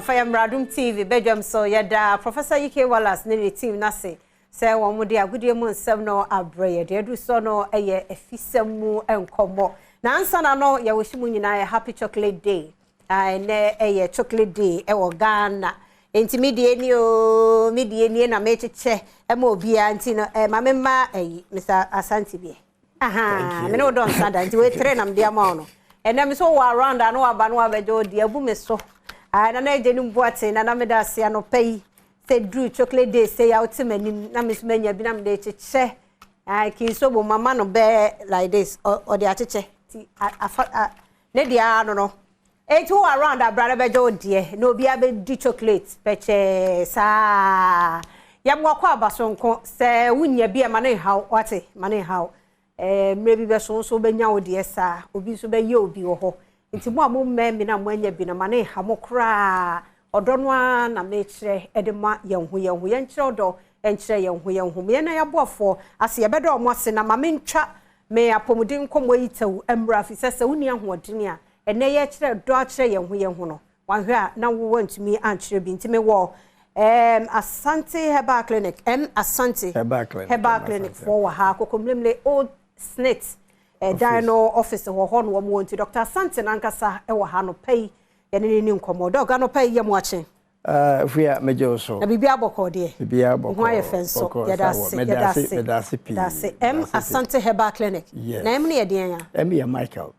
fire Adom TV Badwam so yada Professor UK Wallace ne team na say wo mo de agudie mu nsem no abreye de du so no eye afisem mu enkomo na ansa na no ye wohyimu nyina ye happy chocolate day ne eye chocolate day e wo Ghana enti medie ni na mecheche e ma obia enti no mamema Mr. Asante bi aha me no don sada enti we tre nam de ama no enem so wa around anu aba no abejo de abu me so na ejeni mbuate na me da se anopai say drew chocolate day say out many na miss menya bi na me de cheche ki so bo mama no be like this or the acheche ti ne dia no enti wo around abrada bejo de no bi abe di chocolate peche sa yamwa kwa basonko se wunya bi ma ne haw wate ma ne haw maybe be so benya wo de sa obi so be ye obi wo ho nti mo amom me na mo anya bi na ma ne ha mo kra odono a na me kire edema yenhu yen kire odo enkire yenhu me na yabofo ase ye bedo mo ase na ma me ntwa me apomudin komo yitew emra fi sese woni ahoodene a ene ye kire do a kire yenhu no wanhwe a na wo want me ankire bi nti me wo Asante Herbal Clinic Asante Herbal Clinic for ha kokomlemle old snit dino office ho ho no mo nti Dr. Asante nankasa e wo ha no pay ye ne ni nkomo dog no pay ye mo ache fia mejo so na bibia boko de bibia boko ho aye fenso ye da se Asante Herbal Clinic na em ne ye den ya ya Michael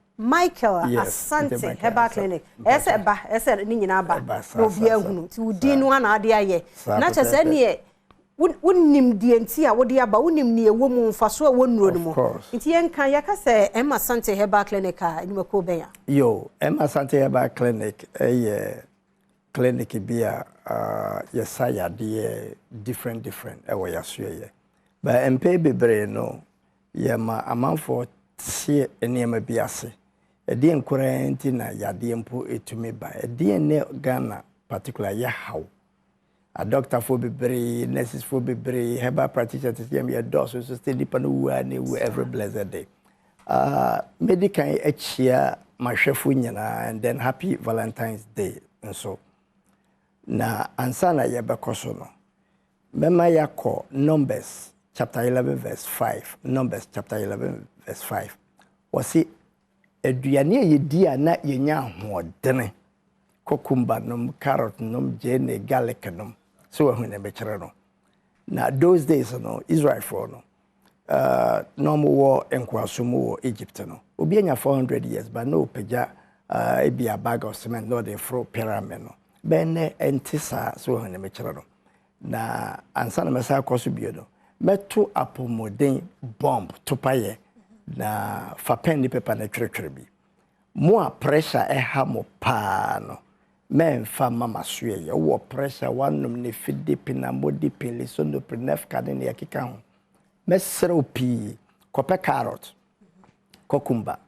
Asante Herbal Clinic ese ni nyina ba no bia hunu ti udi no na ade aye na che se ne wonnim die nti a wode aba wonnim ne ewo mu mfaso a wonnuro no mo nti yenka yaka se Asante Herbal Clinic a nimako ben ya yo Asante Herbal Clinic clinic bia yesaya de different ewo yaso ye ba mpe bebre no yema amanfo tie enema biase edi enkorenti na yade mpo etumi ba edi ne Ghana particular ya how a doctor for bebre nurses for bebre herbal practitioners yem ya dos so stay deep no wa ne every blessed day medical echia mahwefu nyina and then happy Valentine's Day and so na ansana ye bekoso no mema yakọ Numbers chapter 11 verse 5 Numbers chapter 11 verse 5 wasi aduane yedi a na yenya hodene kokumba nom carrot nom jene garlic nom so we hune be kire no na those days no Israel for no no mo wo enkwasumu wo Egypt no obi anya 400 years but no peja e bia bag of cement no dey fro pyramid no ben entisa so we hune be kire no na ansa na mesa akoso bio no meto apomodin bomb topaye na fapen ni pepa na twetwere bi mo pressure e ha mo pa no men fa mama suye ye wo pressure wanum ne fidi pina modi pele so no prenef kade ne yakika ho mesere opi kope carrot kokumba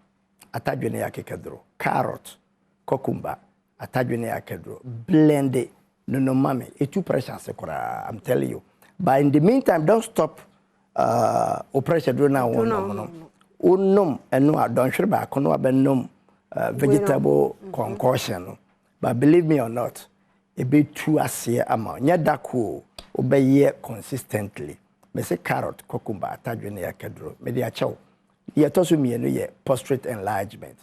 atadwene yakika dro carrot kokumba atadwene yakedro blend no mame etu pressure sekora I'm telling you but in the meantime don't stop pressure do na no unum enu adonhwere ba kono abenum vegetable concoction no. But believe me or not, a bit too ase ama nya dako obeye consistently. Me say carrot, cucumber, atadwene yakedro. Me dey achew. Ye toso mienu ye prostate enlargement.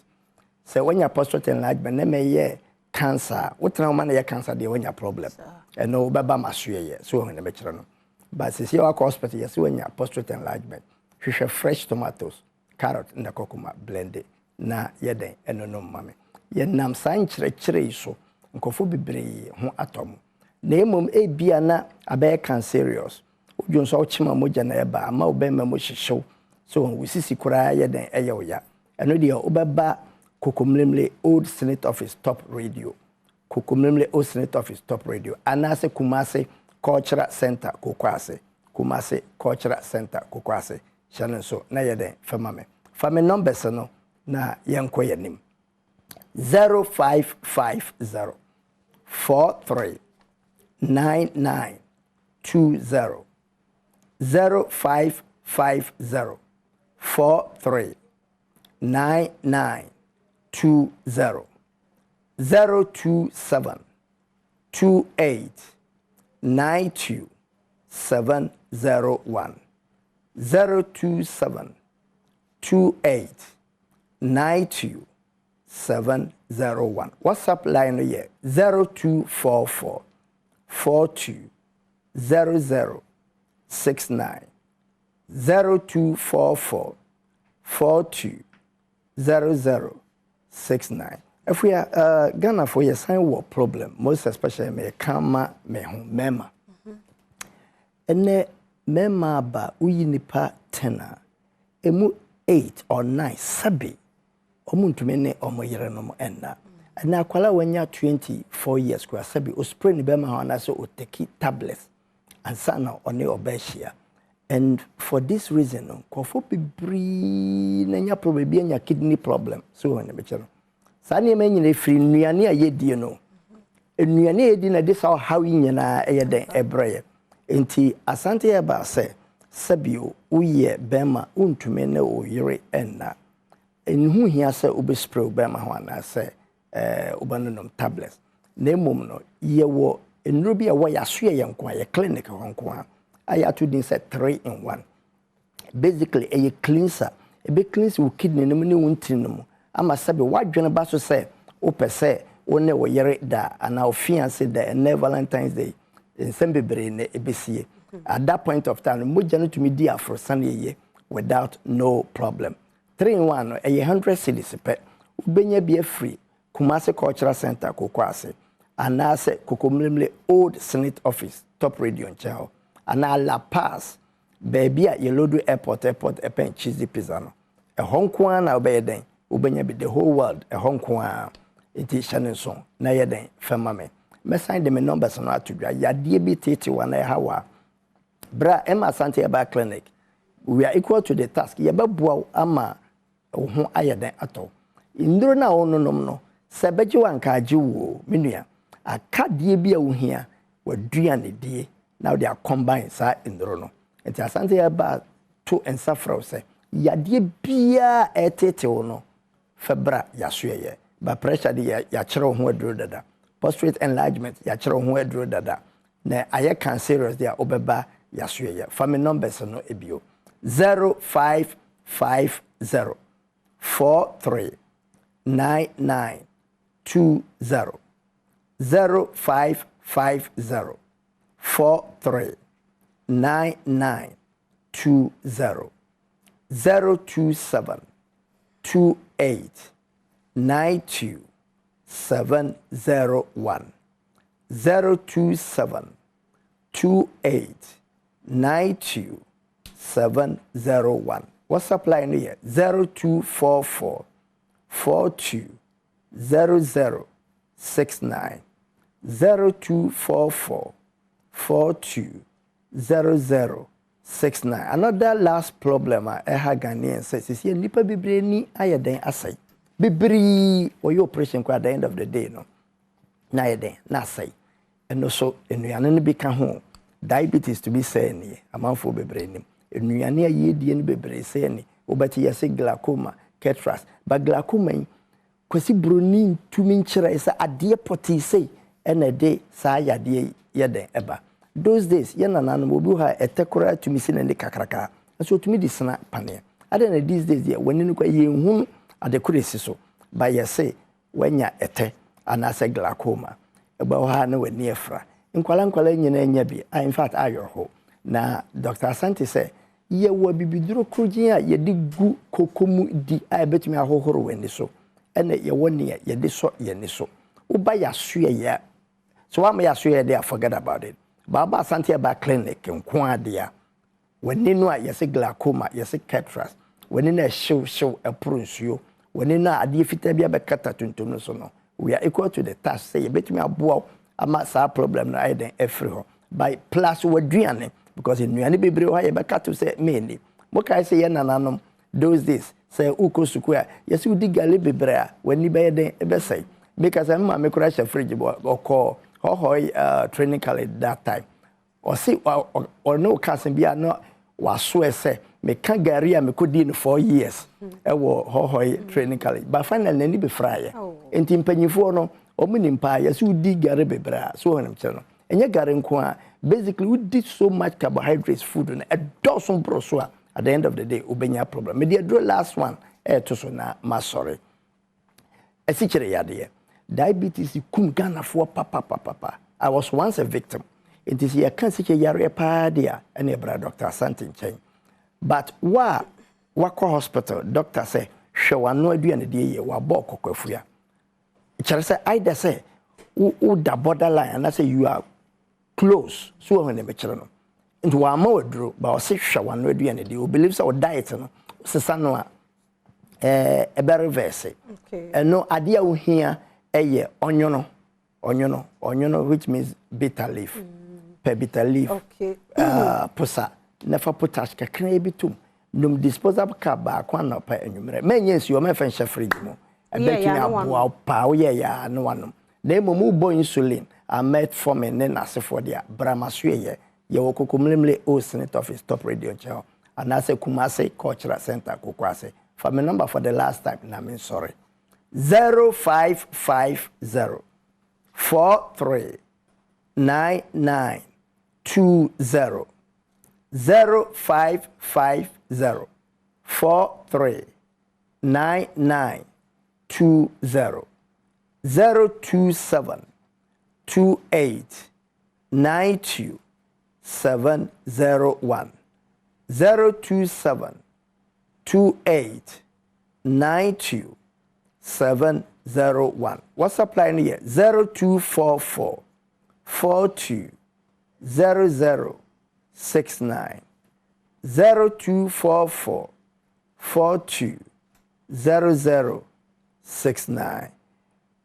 So when you prostate enlargement, na me ye cancer. What na man ye cancer dey when you problem. And no baba masuye ye. So when me kire no. But since you are hospital, yes when you prostate enlargement. Hwehwe fresh tomatoes, carrot and the cucumber blended. Na yeden enono mame ye nam san kire so nkofo bebre ho atom na emom ebia na abe cancerous odwo so ochima moja na eba ama obema mo hyehyew so we sisi kura yeden eyewoya eno de obeba kokomlemle old senate office top radio kokomlemle old senate office top radio anase Kumase cultural center kokwase Kumase cultural center kokwase channel so na yeden fame numbers no na yanko yanim 0550 43 99 20 0550 43 99 20 027 027-28-92-701. 027-28-92-701. WhatsApp line here 0244-42-0069. 0244-42-0069. If we are Ghana for your sign war problem, most especially me kama me home mema. Ene mema ba uyi nipa tena emu 8 or 9 sabi omuntumene omo yere no mo enna. Na akwala wanya 24 years kwa sabi o spray ni bema ho na so o take tablets and sana one obeshia. And for this reason no kofo bibri nanya problem bi anya kidney problem so when me chero sani me nyine free nuane ayedie no nuane edi na de saw how nyina eyeden ebreye enti Asante Herbal say sabio uye bema untume na oyire enna enhu hia say obespray bema ho na say ubanonom tablets na emom no yewo enuro bi a wo yaso ye nko ye clinic ho nko I to din say 3 in 1. Basically, a cleanser. A big cleanse will kidney no money won't ama sabi wadwene ba so say o pese o ne wo yere da ana o fiance da and Valentine's Day in Sembebre ne ebesie. At that point of time, moja no to me dia for Sunday without no problem. 3 in 1 a 100 cedis pe ubenya be free Kumasi Cultural Center kokwase anase kokomlemle old Senate office top radio in Chao. And La Paz, baby at Yelodo airport, a pen cheesy pizza. A Hong Kong, now be then, Ubenya be the whole world, a Hong Kong, it is Shannon song, na ye then, famame. Me sign them numbers on how to drive, ya DBT one hour. Bra Emma Asante Herbal Clinic. We are equal to the task. Yababwa ama ohun ayaden ato. Indro na ono no, sebeji wankaji wo, minua. Akadie bi a wo hia, waduane die. Now they are combined in the rono. And Asante Herbal to and suffer say, Yadie bia etete ono, febra yasuye, but pressure the yachero who drew dada. Prostate enlargement, yachero who drew dada. Ne aye can serious there obeba yasuye. Family numbers no ebio 0550 43 9920 0550 43 9920 027 28 92 701 027 28 92 701. WhatsApp line here 0244 42 0069 0244 42 0069. Another last problem I have Ghanaian says is here nipa bibre ni ayeden asai. Bibri or your operation at the end of the day no. Na ayeden na asai. And also enuane ni bika ho diabetes to be saying ni amanfo bibre ni. Enuane ayedi ni bibre say ni obati yase glaucoma, cataract. But glaucoma kwesi broni tumi nkyira isa ade poti say ene de sa yade yeden eba. Those days, yana obi ha etekora to me sin and kakraka. So to me this na pane. Other these days, when you ye hun at the criticism, by ye say, when ya ete, and I say glaucoma, about her no near fra. In Kwalankwala, you in fact, I your ho. Now, Dr. Asante say, ye will be bidro krujia, ye dig gu kokumu di, I bet me a horror when so. And ye 1 year, ye diso, ye niso. Ubaya suya ya. So I may assure there, forget about it. Baba Asante Herbal Clinic in Kwadia. When you know you say glaucoma, you say cataract. When you know show a prunce you. When you know a difficulty be kata tuntum so no. We are equal to the task. Say you bet me a bow a massa problem na iden every ho. By plus wadriane because in nuane bebre ho ye beka to say mainly. Mo kai say na nanom those days say uko sukua. Yes you dig gale bebre when you be den e be say because am me kura sha fridge or call training college that time. Or see or no cousin be no was so say me can garia me could in 4 years. Training college. But finally ni be fry. Enti mpanyifo no Omunimpa, yes, you dig gare bebra, so on channel. And your gare nko basically we did so much carbohydrates food and a dozen brosua at the end of the day, ubenya problem. Me the last one, to so na masori. Esichere yade. Diabetes kum Ghana for papa. I was once a victim. It is a cancer yare pa dia and a Dr. Asante Herbal. But wako hospital, doctor say, show no idea and the wa boko kofuya. It say either say the borderline and I say you are close. So when they children into one more drew, but say show no idea and the believes our diet no sesano a better verse. Okay. And no idea we hear onyono, which means bitter leaf. Per bitter leaf. Okay. Posa. Never potash kakra bitum. Num disposable car ba kwa na pa enwumre. Menyes yo me fenche fridge mo. Ebeki na boa pa wo ye ya no wanom. Na emu bo insulin a metformin ne na asefo dia bramaso ye wokokomlemle o senate office top radio channel. And I say Kumase Cultural Center Kokwase. For my number for the last time, I mean sorry. 0550 439920 0550 439920 027 28 92 701 027 28 92 701. WhatsApp line here 0244 42 0069 0244 42 0069.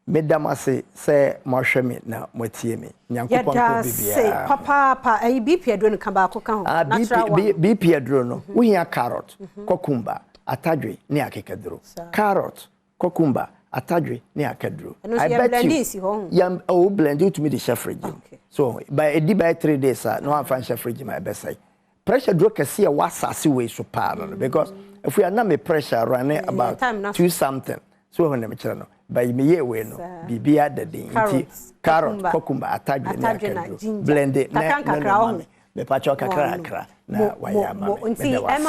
Mesdames, c'est Marshami na motie me. Nyankopon ko bibia. Papa, BP adro kan ba ko kan ho. BP adro no. We hear carrot, cucumber, atadwe ne akekadro. Carrot, cucumber, atadwe ne akadro. I bet you. Yam o blend it to me the chef fridge. So by 3 days no one fan chef fridge my best say. Pressure drop can see a wasasi way so par because if we are not me pressure running about 2 something. So when me channel by me we no bibia the day carrot cucumber atadwe na blend it na me pacho kakra na wayama me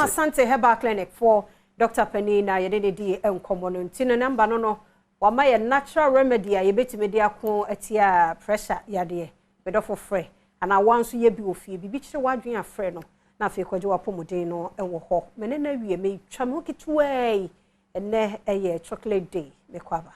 Asante Herbal Clinic for Dr. Penina yede di enkomo no ntino number no wama ye natural remedy a yebetime dia ko atia pressure yade me do for free and I want so ye bi ofie bibi kire wadwen afre no na fe kwaje wapomoden no ewo ho me ne na wie me twa me kitwe ene eye chocolate day me kwaba.